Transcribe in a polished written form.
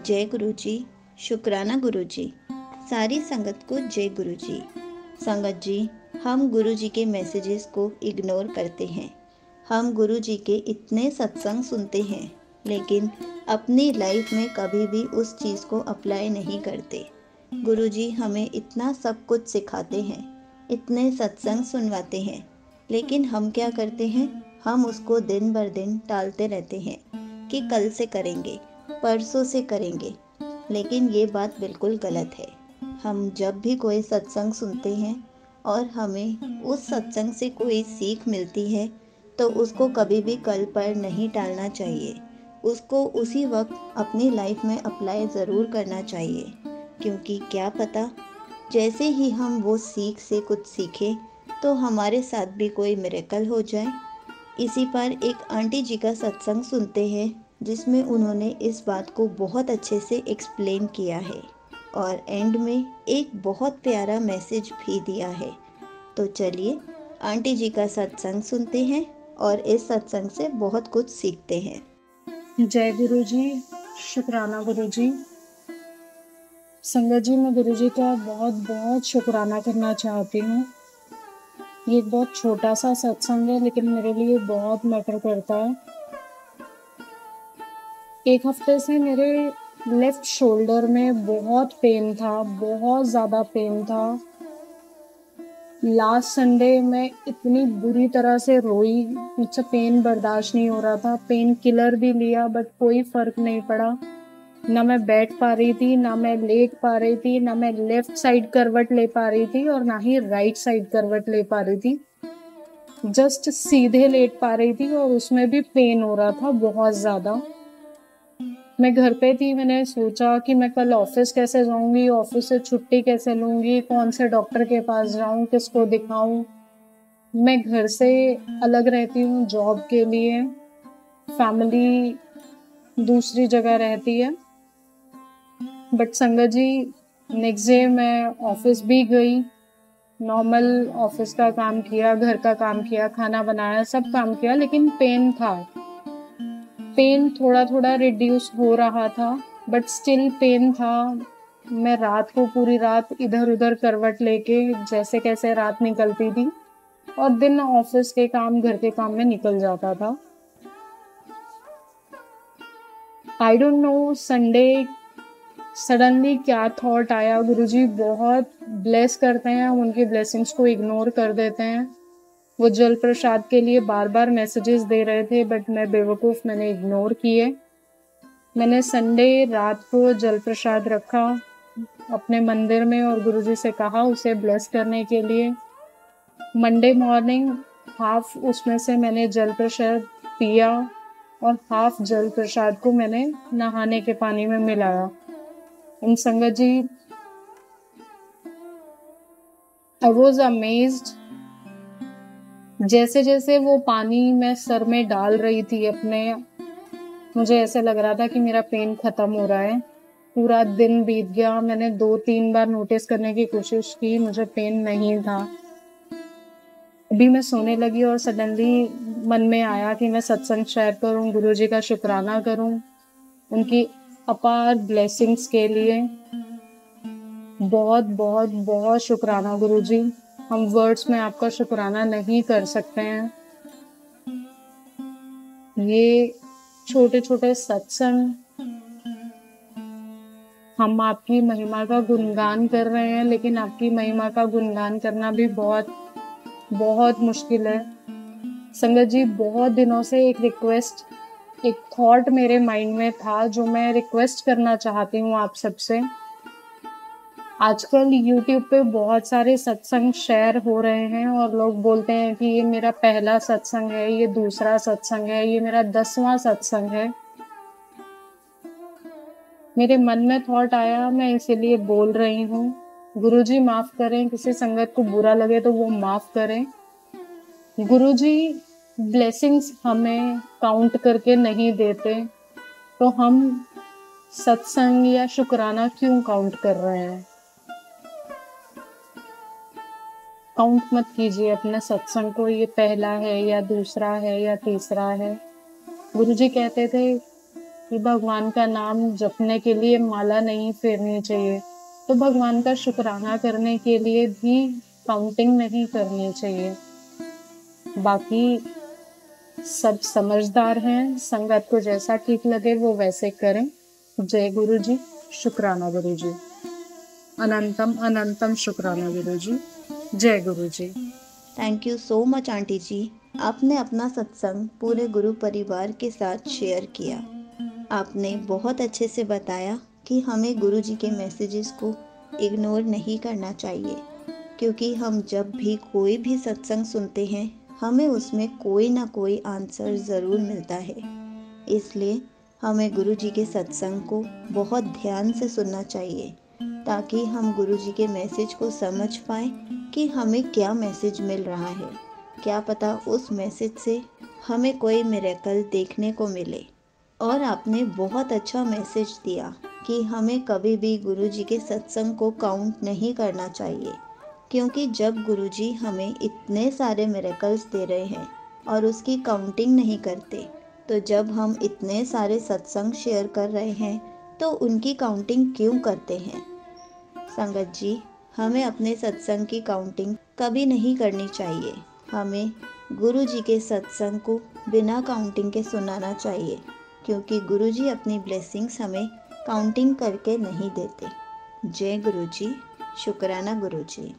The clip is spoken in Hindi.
जय गुरु जी। शुक्राना गुरु जी। सारी संगत को जय गुरु जी। संगत जी, हम गुरु जी के मैसेजेस को इग्नोर करते हैं। हम गुरु जी के इतने सत्संग सुनते हैं, लेकिन अपनी लाइफ में कभी भी उस चीज़ को अप्लाई नहीं करते। गुरु जी हमें इतना सब कुछ सिखाते हैं, इतने सत्संग सुनवाते हैं, लेकिन हम क्या करते हैं? हम उसको दिन भर दिन टालते रहते हैं कि कल से करेंगे, परसों से करेंगे। लेकिन ये बात बिल्कुल गलत है। हम जब भी कोई सत्संग सुनते हैं और हमें उस सत्संग से कोई सीख मिलती है, तो उसको कभी भी कल पर नहीं टालना चाहिए। उसको उसी वक्त अपनी लाइफ में अप्लाई ज़रूर करना चाहिए, क्योंकि क्या पता जैसे ही हम वो सीख से कुछ सीखें तो हमारे साथ भी कोई मिरेकल हो जाए। इसी पर एक आंटी जी का सत्संग सुनते हैं, जिसमें उन्होंने इस बात को बहुत अच्छे से एक्सप्लेन किया है और एंड में एक बहुत प्यारा मैसेज भी दिया है। तो चलिए आंटी जी का सत्संग सुनते हैं और इस सत्संग से बहुत कुछ सीखते हैं। जय गुरु जी। शुक्राना गुरु जी। संगत जी, मैं गुरु जी का बहुत बहुत शुक्राना करना चाहती हूँ। ये एक बहुत छोटा सा सत्संग है, लेकिन मेरे लिए बहुत मैटर करता है। एक हफ्ते से मेरे लेफ्ट शोल्डर में बहुत पेन था, बहुत ज़्यादा पेन था। लास्ट संडे मैं इतनी बुरी तरह से रोई, मुझसे पेन बर्दाश्त नहीं हो रहा था। पेन किलर भी लिया, बट कोई फ़र्क नहीं पड़ा। ना मैं बैठ पा रही थी, ना मैं लेट पा रही थी, ना मैं लेफ्ट साइड करवट ले पा रही थी और ना ही राइट साइड करवट ले पा रही थी। जस्ट सीधे लेट पा रही थी और उसमें भी पेन हो रहा था बहुत ज़्यादा। मैं घर पे थी, मैंने सोचा कि मैं कल ऑफिस कैसे जाऊंगी, ऑफिस से छुट्टी कैसे लूंगी, कौन से डॉक्टर के पास जाऊं, किसको दिखाऊं। मैं घर से अलग रहती हूँ जॉब के लिए, फैमिली दूसरी जगह रहती है। बट संगत जी, नेक्स्ट डे मैं ऑफिस भी गई, नॉर्मल ऑफिस का काम किया, घर का काम किया, खाना बनाया, सब काम किया, लेकिन पेन था। पेन थोड़ा थोड़ा रिड्यूस हो रहा था, बट स्टिल पेन था। मैं रात को पूरी रात इधर उधर करवट लेके जैसे कैसे रात निकलती थी और दिन ऑफिस के काम, घर के काम में निकल जाता था। I don't know Sunday suddenly क्या थॉट आया। गुरुजी बहुत ब्लेस करते हैं, हम उनकी ब्लेसिंग्स को इग्नोर कर देते हैं। वो जल प्रसाद के लिए बार बार मैसेजेस दे रहे थे, बट मैं बेवकूफ़, मैंने इग्नोर किए। मैंने संडे रात को जल प्रसाद रखा अपने मंदिर में और गुरुजी से कहा उसे ब्लेस करने के लिए। मंडे मॉर्निंग हाफ उसमें से मैंने जल प्रसाद पिया और हाफ जल प्रसाद को मैंने नहाने के पानी में मिलाया। इन संगत जी, आई वॉज अमेज्ड। जैसे जैसे वो पानी मैं सर में डाल रही थी अपने, मुझे ऐसे लग रहा था कि मेरा पेन खत्म हो रहा है। पूरा दिन बीत गया, मैंने 2-3 बार नोटिस करने की कोशिश की, मुझे पेन नहीं था। अभी मैं सोने लगी और सडनली मन में आया कि मैं सत्संग शेयर करूं, गुरुजी का शुक्राना करूं, उनकी अपार ब्लेसिंग्स के लिए। बहुत बहुत बहुत शुक्राना गुरुजी। हम वर्ड्स में आपका शुक्राना नहीं कर सकते हैं। ये छोटे छोटे सत्संग, हम आपकी महिमा का गुणगान कर रहे हैं, लेकिन आपकी महिमा का गुणगान करना भी बहुत बहुत मुश्किल है। संगत जी, बहुत दिनों से एक रिक्वेस्ट, एक थॉट मेरे माइंड में था जो मैं रिक्वेस्ट करना चाहती हूँ आप सबसे। आजकल YouTube पे बहुत सारे सत्संग शेयर हो रहे हैं और लोग बोलते हैं कि ये मेरा पहला सत्संग है, ये दूसरा सत्संग है, ये मेरा 10वां सत्संग है। मेरे मन में थॉट आया, मैं इसीलिए बोल रही हूँ। गुरुजी माफ करें, किसी संगत को बुरा लगे तो वो माफ करें। गुरुजी ब्लेसिंग्स हमें काउंट करके नहीं देते, तो हम सत्संग या शुक्राना क्यों काउंट कर रहे हैं? काउंट मत कीजिए अपने सत्संग को, ये पहला है या दूसरा है या तीसरा है। गुरुजी कहते थे कि भगवान का नाम जपने के लिए माला नहीं फेरनी चाहिए, तो भगवान का शुक्राना करने के लिए भी काउंटिंग नहीं करनी चाहिए। बाकी सब समझदार हैं, संगत को जैसा ठीक लगे वो वैसे करें। जय गुरु जी, शुक्राना गुरु जी। अनंतम अनंतम शुक्राना गुरु जी। जय Guru ji. Thank you so much aunty ji. आपने अपना सत्संग पूरे गुरु परिवार के साथ शेयर किया। आपने बहुत अच्छे से बताया कि हमें गुरु जी के मैसेजेस को इग्नोर नहीं करना चाहिए, क्योंकि हम जब भी कोई भी सत्संग सुनते हैं हमें उसमें कोई ना कोई आंसर ज़रूर मिलता है। इसलिए हमें गुरु जी के सत्संग को बहुत ध्यान से सुनना चाहिए, ताकि हम गुरु जी के मैसेज को समझ पाएँ कि हमें क्या मैसेज मिल रहा है। क्या पता उस मैसेज से हमें कोई मिरेकल देखने को मिले। और आपने बहुत अच्छा मैसेज दिया कि हमें कभी भी गुरु जी के सत्संग को काउंट नहीं करना चाहिए, क्योंकि जब गुरु जी हमें इतने सारे मिरेकल्स दे रहे हैं और उसकी काउंटिंग नहीं करते, तो जब हम इतने सारे सत्संग शेयर कर रहे हैं तो उनकी काउंटिंग क्यों करते हैं। संगत जी, हमें अपने सत्संग की काउंटिंग कभी नहीं करनी चाहिए। हमें गुरु जी के सत्संग को बिना काउंटिंग के सुनाना चाहिए, क्योंकि गुरु जी अपनी ब्लेसिंग्स हमें काउंटिंग करके नहीं देते। जय गुरु जी, शुक्राना गुरु जी।